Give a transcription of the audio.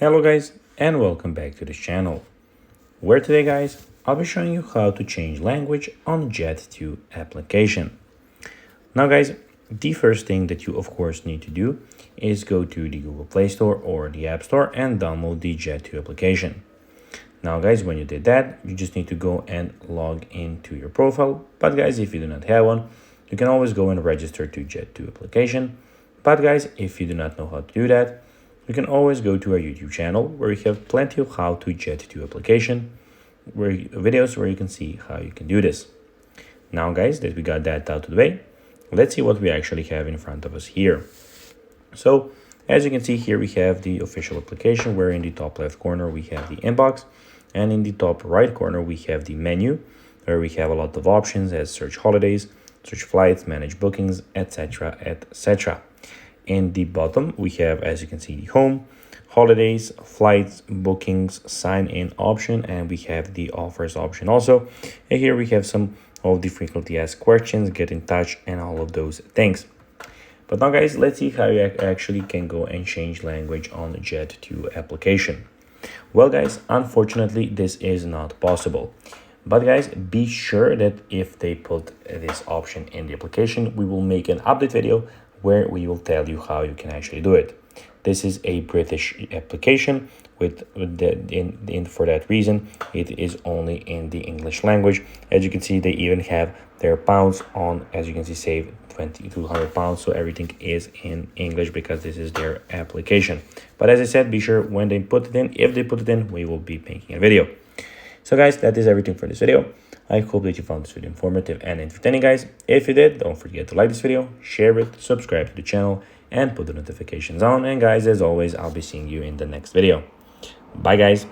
Hello guys and welcome back to this channel, where today guys I'll be showing you how to change language on Jet2 application. Now guys, the first thing that you of course need to do is go to the Google Play Store or the App Store and download the Jet2 application. Now guys, when you did that, you just need to go and log into your profile. But guys, if you do not have one, you can always go and register to Jet2 application. But guys, if you do not know how to do that, you can always go to our YouTube channel where we have plenty of how to Jet2 application videos where you can see how you can do this. Now guys, that we got that out of the way, let's see what we actually have in front of us here. So as you can see here, we have the official application where in the top left corner we have the inbox, and in the top right corner we have the menu where we have a lot of options as search holidays, search flights, manage bookings, etc, etc. In the bottom we have, as you can see, the home, holidays, flights, bookings, sign in option, and we have the offers option also. And here we have some of the frequently asked questions, get in touch, and all of those things. But now guys, let's see how you actually can go and change language on the Jet2 application. Well guys, unfortunately this is not possible. But guys, be sure that if they put this option in the application, we will make an update video where we will tell you how you can actually do it. This is a British application for that reason it is only in the English language. As you can see, they even have their pounds on, as you can see, save 200 pounds, so everything is in English because this is their application. But as I said, be sure when they put it in, if they put it in, we will be making a video. So guys, that is everything for this video. I hope that you found this video informative and entertaining guys. If you did, don't forget to like this video, share it, subscribe to the channel, and put the notifications on. And guys, as always, I'll be seeing you in the next video. Bye guys.